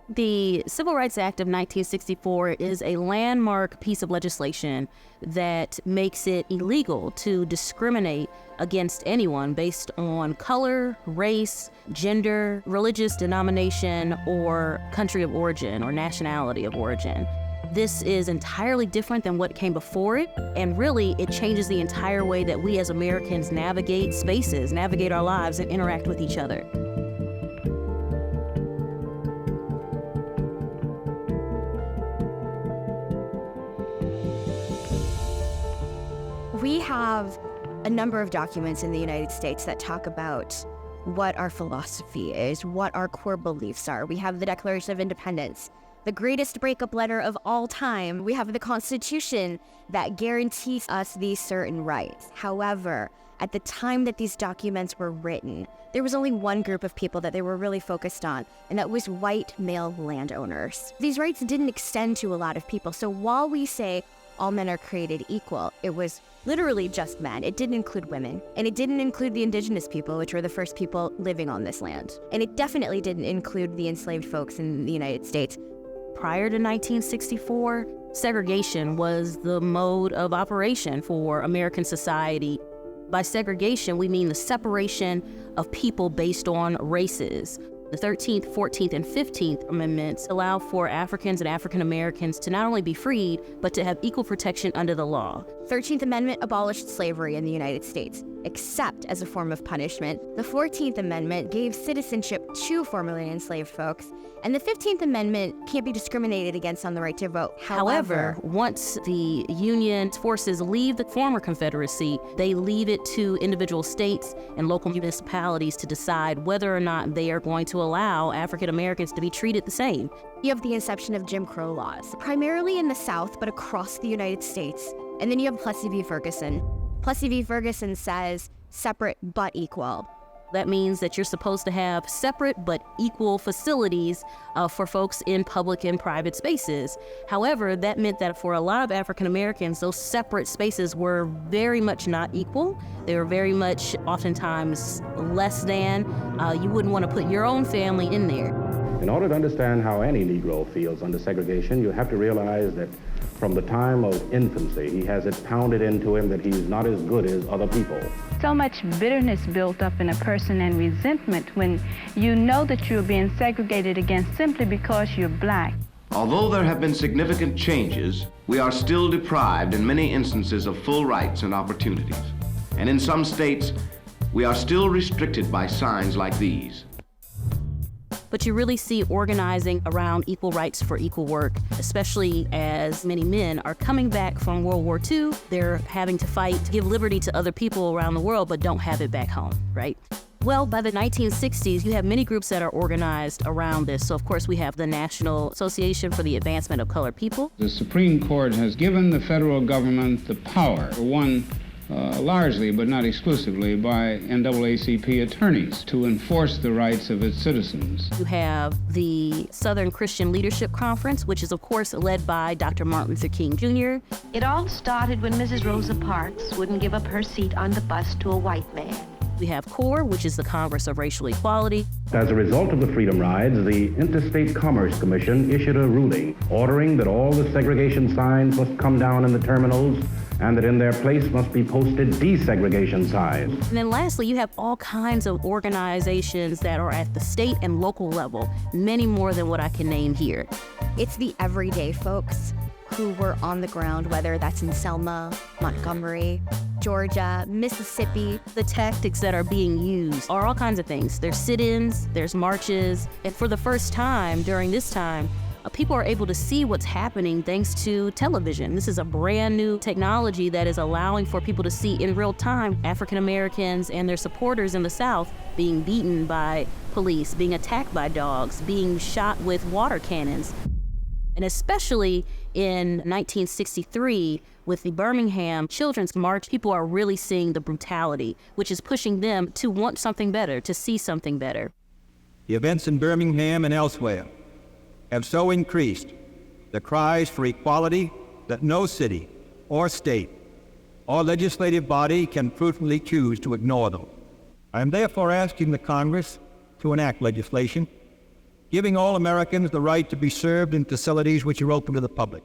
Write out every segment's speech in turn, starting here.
The Civil Rights Act of 1964 is a landmark piece of legislation that makes it illegal to discriminate against anyone based on color, race, gender, religious denomination, or country of origin or nationality of origin. This is entirely different than what came before it, and really it changes the entire way that we as Americans navigate spaces, navigate our lives, and interact with each other. We have a number of documents in the United States that talk about what our philosophy is, what our core beliefs are. We have the Declaration of Independence, the greatest breakup letter of all time. We have the Constitution that guarantees us these certain rights. However, at the time that these documents were written, there was only one group of people that they were really focused on, and that was white male landowners. These rights didn't extend to a lot of people. So while we say all men are created equal, it was literally just men. It didn't include women, and it didn't include the indigenous people, which were the first people living on this land. And it definitely didn't include the enslaved folks in the United States. Prior to 1964, segregation was the mode of operation for American society. By segregation, we mean the separation of people based on races. The 13th, 14th, and 15th Amendments allow for Africans and African Americans to not only be freed, but to have equal protection under the law. 13th Amendment abolished slavery in the United States, except as a form of punishment. The 14th Amendment gave citizenship to formerly enslaved folks, and the 15th Amendment can't be discriminated against on the right to vote. However, once the Union forces leave the former Confederacy, they leave it to individual states and local municipalities to decide whether or not they are going to allow African Americans to be treated the same. You have the inception of Jim Crow laws, primarily in the South, but across the United States. And then you have Plessy v. Ferguson. Plessy v. Ferguson says separate but equal. That means that you're supposed to have separate but equal facilities for folks in public and private spaces. However, that meant that for a lot of African Americans, those separate spaces were very much not equal. They were very much oftentimes less than. You wouldn't want to put your own family in there. In order to understand how any Negro feels under segregation, you have to realize that from the time of infancy, he has it pounded into him that he's not as good as other people. So much bitterness built up in a person and resentment when you know that you're being segregated against simply because you're black. Although there have been significant changes, we are still deprived in many instances of full rights and opportunities. And in some states, we are still restricted by signs like these. But you really see organizing around equal rights for equal work, especially as many men are coming back from World War II. They're having to fight to give liberty to other people around the world, but don't have it back home, right? Well, by the 1960s, you have many groups that are organized around this. So, of course, we have the National Association for the Advancement of Colored People. The Supreme Court has given the federal government the power, one largely but not exclusively by NAACP attorneys, to enforce the rights of its citizens. You have the Southern Christian Leadership Conference, which is of course led by Dr. Martin Luther King Jr. It all started when Mrs. Rosa Parks wouldn't give up her seat on the bus to a white man. We have CORE, which is the Congress of Racial Equality. As a result of the Freedom Rides, the Interstate Commerce Commission issued a ruling ordering that all the segregation signs must come down in the terminals and that in their place must be posted desegregation signs. And then lastly, you have all kinds of organizations that are at the state and local level, many more than what I can name here. It's the everyday folks who were on the ground, whether that's in Selma, Montgomery, Georgia, Mississippi. The tactics that are being used are all kinds of things. There's sit-ins, there's marches, and for the first time during this time, people are able to see what's happening thanks to television. This is a brand new technology that is allowing for people to see in real time African Americans and their supporters in the South being beaten by police, being attacked by dogs, being shot with water cannons. And especially in 1963, with the Birmingham Children's March, people are really seeing the brutality, which is pushing them to want something better, to see something better. The events in Birmingham and elsewhere have so increased the cries for equality that no city or state or legislative body can fruitfully choose to ignore them. I am therefore asking the Congress to enact legislation giving all Americans the right to be served in facilities which are open to the public.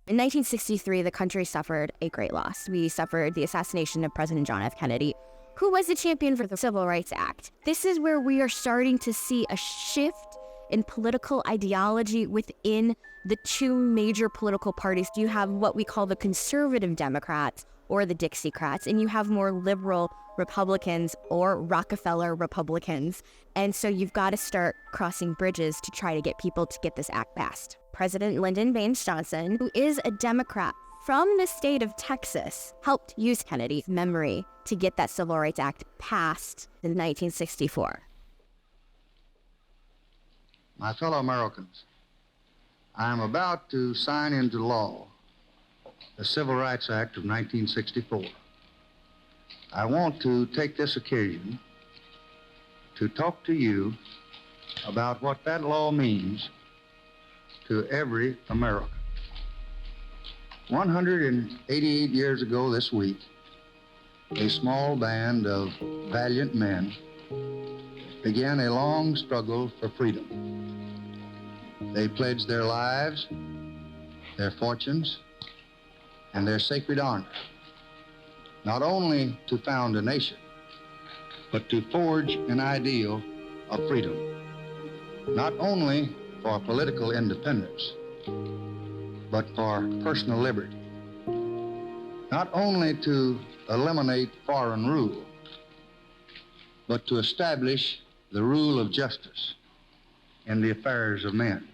In 1963, the country suffered a great loss. We suffered the assassination of President John F. Kennedy, who was the champion for the Civil Rights Act. This is where we are starting to see a shift in political ideology within the two major political parties. You have what we call the conservative Democrats or the Dixiecrats, and you have more liberal Republicans or Rockefeller Republicans. And so you've got to start crossing bridges to try to get people to get this act passed. President Lyndon Baines Johnson, who is a Democrat from the state of Texas, helped use Kennedy's memory to get that Civil Rights Act passed in 1964. My fellow Americans, I am about to sign into law the Civil Rights Act of 1964. I want to take this occasion to talk to you about what that law means to every American. 188 years ago this week, a small band of valiant men began a long struggle for freedom. They pledged their lives, their fortunes, and their sacred honor, not only to found a nation, but to forge an ideal of freedom, not only for political independence, but for personal liberty, not only to eliminate foreign rule, but to establish the rule of justice in the affairs of men.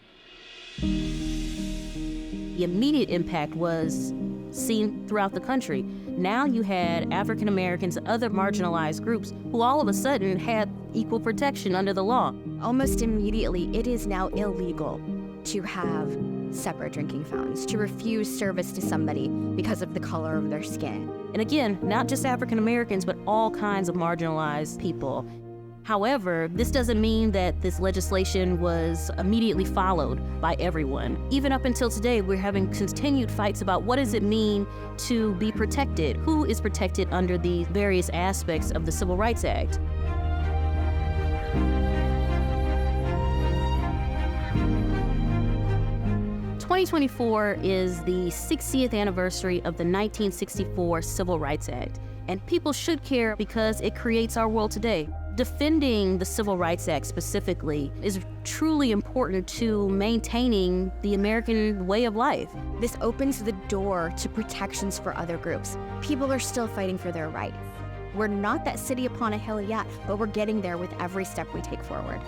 The immediate impact was seen throughout the country. Now you had African Americans and other marginalized groups who all of a sudden had equal protection under the law. Almost immediately, it is now illegal to have separate drinking fountains, to refuse service to somebody because of the color of their skin. And again, not just African Americans, but all kinds of marginalized people. However, this doesn't mean that this legislation was immediately followed by everyone. Even up until today, we're having continued fights about what does it mean to be protected? Who is protected under the various aspects of the Civil Rights Act? "2024 is the 60th anniversary of the 1964 Civil Rights Act, and people should care because it creates our world today. Defending the Civil Rights Act specifically is truly important to maintaining the American way of life. This opens the door to protections for other groups. People are still fighting for their rights. We're not that city upon a hill yet, but we're getting there with every step we take forward."